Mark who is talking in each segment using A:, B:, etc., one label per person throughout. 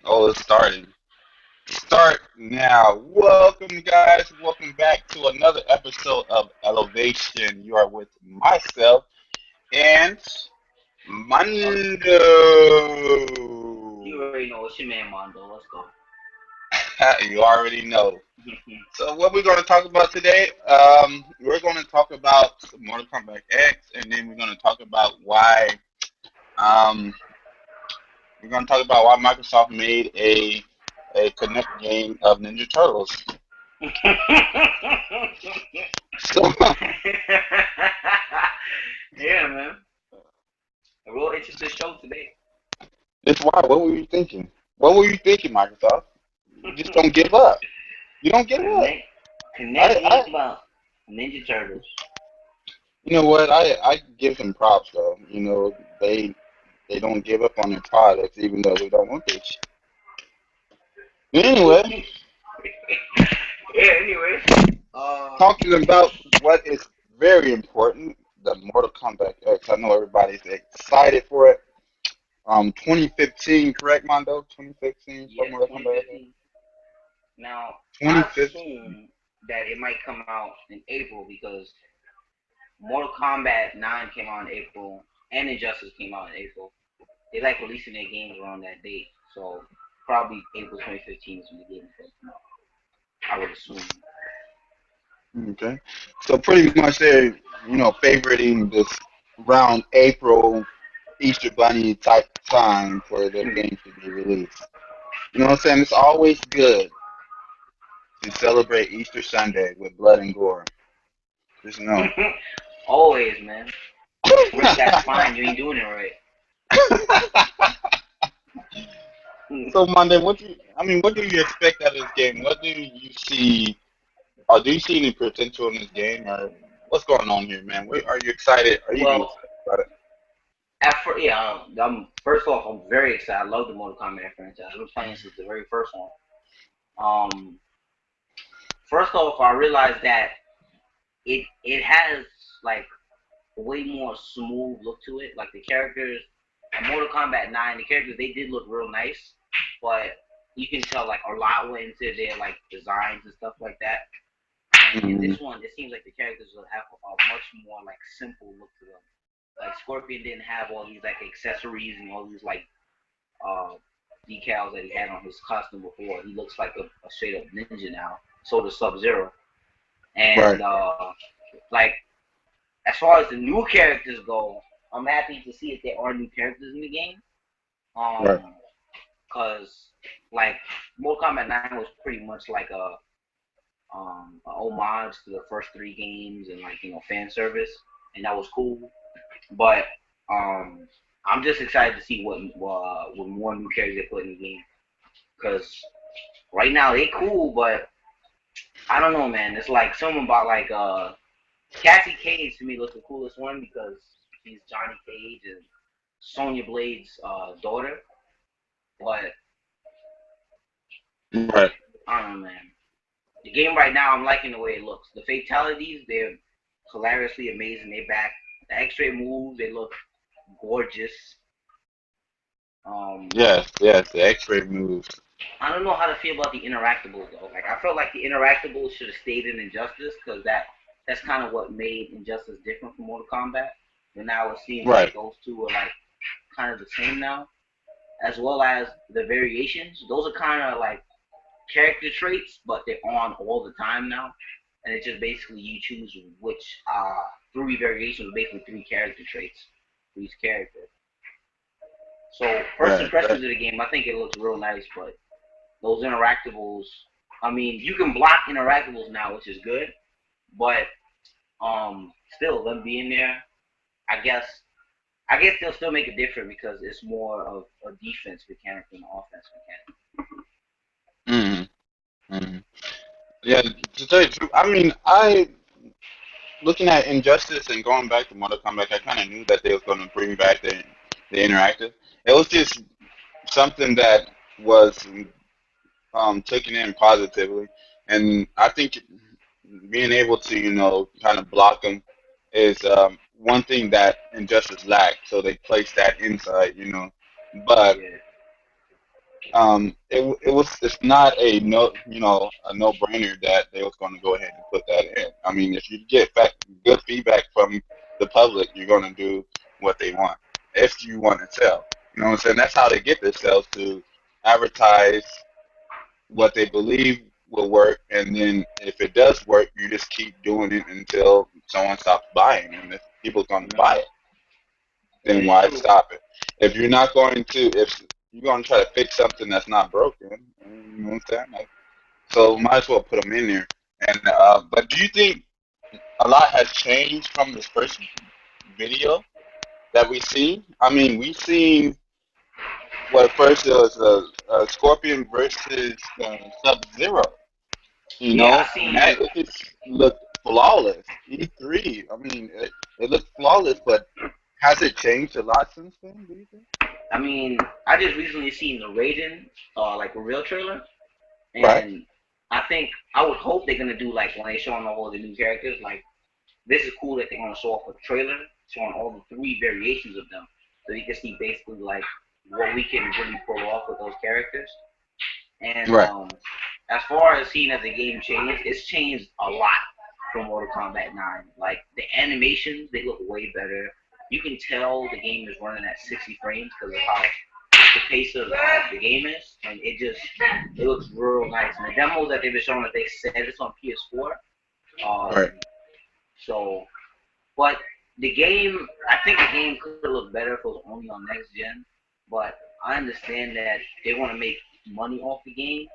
A: Oh, it's starting. Start now. Welcome, guys. Welcome back to another episode of Elevation. You are with myself and
B: Oh, you
A: Mondo.
B: already know it's your man Mondo. Let's go.
A: You already know. So, what we're going to talk about today? We're going to talk about Mortal Kombat X, and then we're going to talk about why. Um, we're going to talk about why Microsoft made a Connect game of Ninja Turtles. So,
B: Yeah, man. A real interesting show today.
A: it's why. What were you thinking? What were you thinking, Microsoft? You just don't give up. You don't give up.
B: Connect, Connect
A: I,
B: game about Ninja Turtles.
A: you know what? I give them props though. They don't give up on their products even though they don't want this. Anyway,
B: Yeah. Anyway, uh,
A: talking about what is very important, the Mortal Kombat X. I know everybody's excited for it. 2015, correct, Mondo? 2015 for
B: yes,
A: Mortal Kombat X.
B: 2015. Now, I
A: 2015.
B: assume that it might come out in April because Mortal Kombat 9 came out in April and Injustice came out in April. They like releasing their games around that date, so probably April 2015 is when the game is going to come out. I would assume.
A: Okay. So pretty much they're, favoriting this around April Easter Bunny type time for the game to be released. You know what I'm saying? It's always good to celebrate Easter Sunday with blood and gore. Just know.
B: Always, man. You break that spine, you ain't doing it right.
A: So Monday, what do you expect out of this game? What do you see, or do you see any potential in this game, or what's going on here, man? Are you excited? Are you even
B: Well,
A: excited about it?
B: yeah, first off, I'm very excited. I love the Mortal Kombat franchise. I've been playing since the very first one. Um, First off, I realized that it has like way more smooth look to it. Like the characters in Mortal Kombat 9, the characters they did look real nice, but you can tell like a lot went into their like designs and stuff like that. And in
A: Mm-hmm.
B: this one, it seems like the characters will have a much more like simple look to them. Like Scorpion didn't have all these like accessories and all these like uh, decals that he had on his costume before. He looks like a straight up ninja now. So does Sub Zero. And
A: Right.
B: like as far as the new characters go, I'm happy to see that there are new characters in the game.
A: Right.
B: Cause like Mortal Kombat 9 was pretty much like a homage to the first three games and like fan service, and that was cool. But I'm just excited to see what more new characters they put in the game. Cause right now they cool, but I don't know, man. It's like something about like Cassie Cage to me looks the coolest one because she's Johnny Cage and Sonya Blade's daughter. But
A: Right.
B: I don't know, man. The game right now, I'm liking the way it looks. The fatalities, they're hilariously amazing. They back the X-ray moves. They look gorgeous. Um,
A: Yes. Yes. The X-ray moves.
B: I don't know how to feel about the interactables though. Like I felt like the interactables should have stayed in Injustice because that's kind of what made Injustice different from Mortal Kombat. But now it seems like
A: Right.
B: those two are like kind of the same now, as well as the variations. Those are kind of like character traits, but they're on all the time now. And it's just basically you choose which three variations, basically three character traits for each character. So first
A: Right.
B: impressions
A: Right.
B: of the game, I think it looks real nice, but those interactables, I mean, you can block interactables now, which is good, but still them being there, I guess I guess they'll still make it different because it's more of a defense mechanic than an offense mechanic.
A: Mm-hmm. Mm-hmm. Yeah. To tell you the truth, I looking at Injustice and going back to Mortal Kombat, I kind of knew that they was going to bring back the interactive. It was just something that was taken in positively, and I think being able to kind of block them is one thing that Injustice lacked. So they placed that inside. But
B: Yeah.
A: it's not a no, a no brainer that they was going to go ahead and put that in. I mean, if you get good feedback from the public, you're going to do what they want if you want to sell. You know what I'm saying? That's how they get their sales, to advertise what they believe will work, and then if it does work, you just keep doing it until someone stops buying. And if people's going to buy
B: Mhm.
A: it,
B: That
A: then
B: is
A: why
B: true.
A: stop it? If you're not going to, if you're going to try to fix something that's not broken, you know what I'm saying? Like, so might as well put them in there. And but do you think a lot has changed from this first video that we seen? I mean, we seen what first it was a Scorpion versus Sub Zero. You
B: Yeah, I
A: know, and
B: seen.
A: that it just looked flawless. E3. I mean, it looked flawless, but has it changed a lot since then? Do you think?
B: I mean, I just recently seen the Raiden, like a real trailer,
A: Right.
B: and I think I would hope they're gonna do like when they showing all the new characters. Like this is cool that they're gonna show off a trailer showing all the three variations of them, so you can see basically like what we can really pull off with those characters. And
A: Right.
B: as far as seeing as the game changed, it's changed a lot from Mortal Kombat 9. Like the animations, they look way better. You can tell the game is running at 60 frames because of how the pace of the game is, and it looks real nice. And the demos that they've been showing, that they said it's on PS4.
A: Right.
B: Um, so, but the game, I think the game could look better if it was only on next gen. But I understand that they want to make money off the game,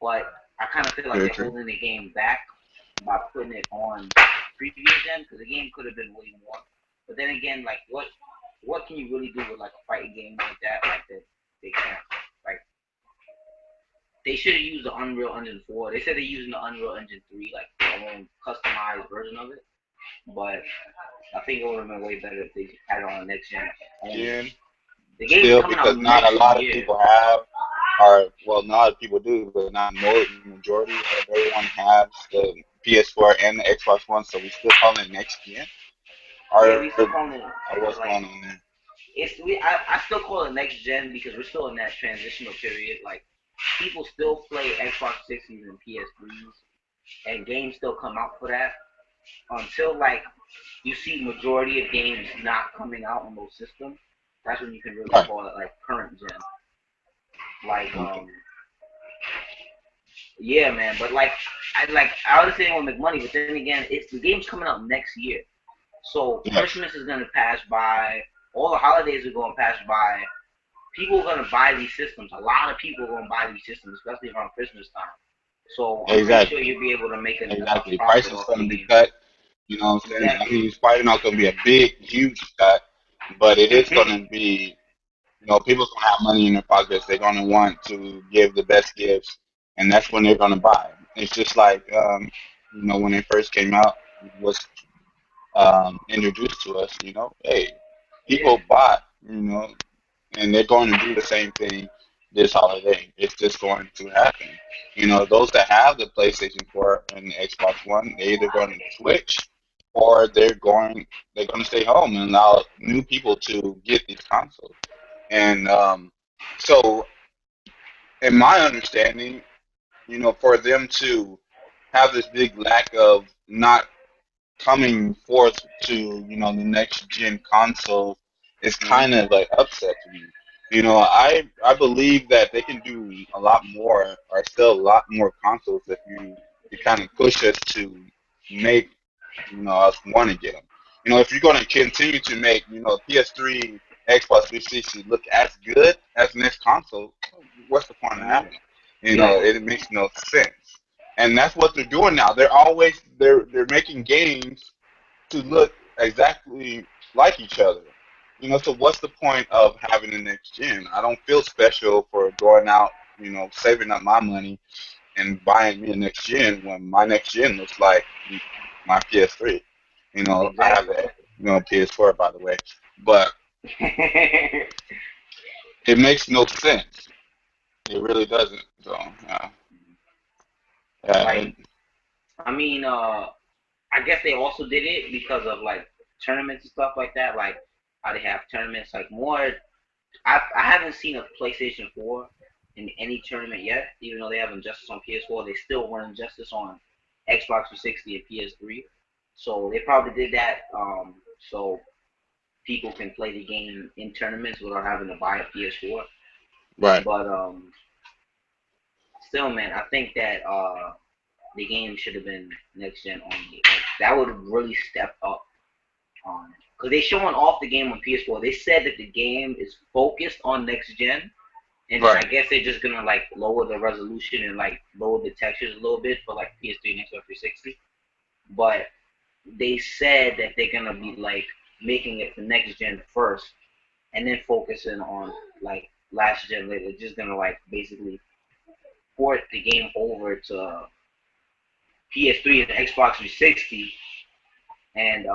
B: but I kind of feel like
A: Very
B: they're
A: true.
B: holding the game back by putting it on previous gen because the game could have been way more. But then again, like what can you really do with like a fighting game like that? Like that they can't. Like they should have used the Unreal Engine 4. They said they're using the Unreal Engine 3, like their own customized version of it. But I think it would have been way better if they had it on next gen only.
A: Again,
B: The game's
A: still
B: coming out
A: because not a
B: next
A: lot of
B: year.
A: people have, or well, not a lot of people do, but not more majority of everyone has the PS4 and the Xbox One. So we still calling it next gen,
B: Yeah,
A: or
B: we still calling it
A: what's
B: like
A: going on there?
B: I still call it next gen because we're still in that transitional period. Like people still play Xbox 60s and PS3s, and games still come out for that. Until like you see majority of games not coming out on those systems, that's when you can really
A: Right.
B: call it like current gen. Like
A: Okay.
B: yeah, man. But I understand they want to make money, but then again, it's the game's coming out next year. So
A: Yes.
B: Christmas is gonna pass by. All the holidays are going to pass by. People are gonna buy these systems. A lot of people are gonna buy these systems, especially around Christmas time. So I'm pretty sure
A: Exactly.
B: you'll be able to make enough
A: Exactly. Price
B: profit
A: is
B: off
A: going
B: the
A: to be
B: game.
A: cut. You know what I'm saying? I
B: Exactly.
A: mean, it's probably not going to be a big, huge cut, but it is going to be, people's going to have money in their pockets. They're going to want to give the best gifts, and that's when they're going to buy. It's just like, when they first came out, was introduced to us, hey,
B: Yeah.
A: people bought, and they're going to do the same thing this holiday. It's just going to happen. Those that have the PlayStation 4 and the Xbox One, they're either going to switch or they're going to stay home and allow new people to get these consoles. And so, in my understanding, for them to have this big lack of not coming forth to the next gen console is kind
B: Mm-hmm.
A: of like upset to me. I believe that they can do a lot more or sell a lot more consoles if you kind of push us to make us want to get them. If you're going to continue to make PS3, Xbox 360 look as good as the next console, what's the point of
B: Mm-hmm.
A: having it?
B: Yeah.
A: It makes no sense. And that's what they're doing now. They're making games to look exactly like each other. So what's the point of having the next gen? I don't feel special for going out, saving up my money and buying me a next gen when my next gen looks like my PS3. I have
B: Exactly.
A: a PS4 by the way, but it makes no sense. It really doesn't. So
B: like
A: it,
B: I mean, I guess they also did it because of like tournaments and stuff like that. Like how they have tournaments, like more. I haven't seen a PlayStation 4 in any tournament yet. Even though they have Injustice on PS4, they still run Injustice on Xbox 360 and PS3. So they probably did that so people can play the game in tournaments without having to buy a PS4.
A: Right.
B: But still, man, I think that the game should have been next gen only. Like, that would have really stepped up on it. Because they showing off the game on PS4. They said that the game is focused on next gen, and then I
A: Right.
B: guess they're just gonna like lower the resolution and like lower the textures a little bit for like PS3 and Xbox 360. But they said that they're gonna be like making it for next gen first, and then focusing on like last gen later. They're just gonna like basically port the game over to PS3 and Xbox 360, and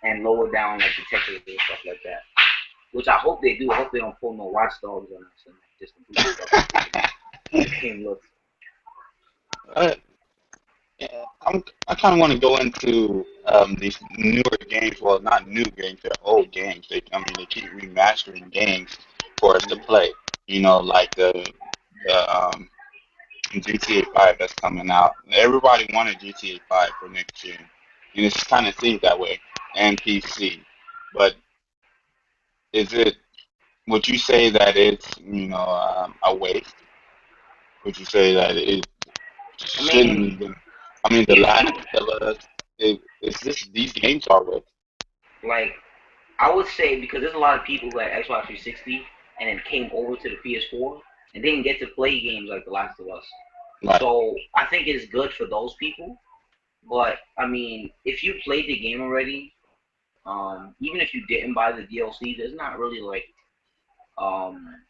B: and lower down like the textures and stuff like that. Which I hope they do. I hope they don't pull no Watch Dogs on us and just complete stuff. The game looks.
A: Uh, yeah, I kind of want to go into these newer games. Well, not new games, they're old games. I mean, they keep remastering games for us to play. You know, like the GTA 5 that's coming out. Everybody wanted GTA 5 for next year, and it's kind of seems that way, and PC. But is it? Would you say that it's a waste? Would you say that it
B: I
A: shouldn't
B: mean,
A: even? I mean, the
B: if
A: last
B: you
A: of us. It's just these games are with.
B: like, I would say because there's a lot of people who had Xbox 360 and then came over to the PS4 and didn't get to play games like The Last of Us.
A: Right.
B: So I think it's good for those people. But I mean, if you played the game already, even if you didn't buy the DLC, there's not really like um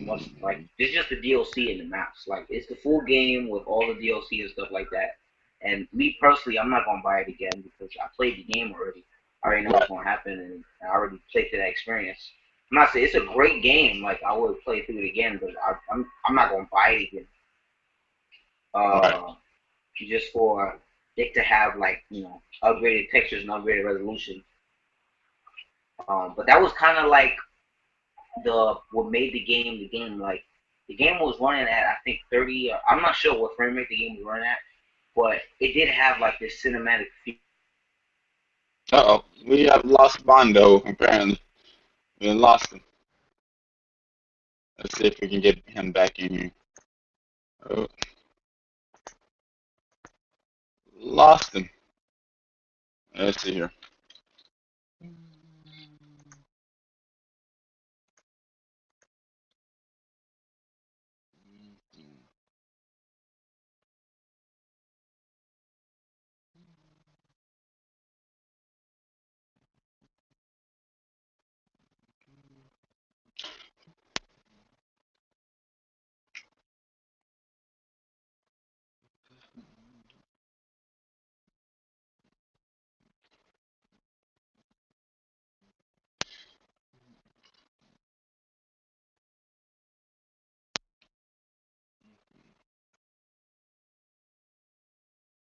B: what's like it's just the DLC and the maps. Like it's the full game with all the DLC and stuff like that. And me personally, I'm not gonna buy it again because I played the game already. I already know what's
A: Right.
B: gonna happen, and I already played through that experience. I'm not saying it's a great game. Like I would play through it again, but I'm not gonna buy it again.
A: Right.
B: Uh, just for it to have like upgraded textures and upgraded resolution. But that was kind of like the what made the game like the game was running at I think 30. I'm not sure what frame rate the game was running at, but it did have like this cinematic feel.
A: Uh-oh. We have lost Bondo, apparently. We lost him. Let's see if we can get him back in here. Oh, lost him. Let's see here.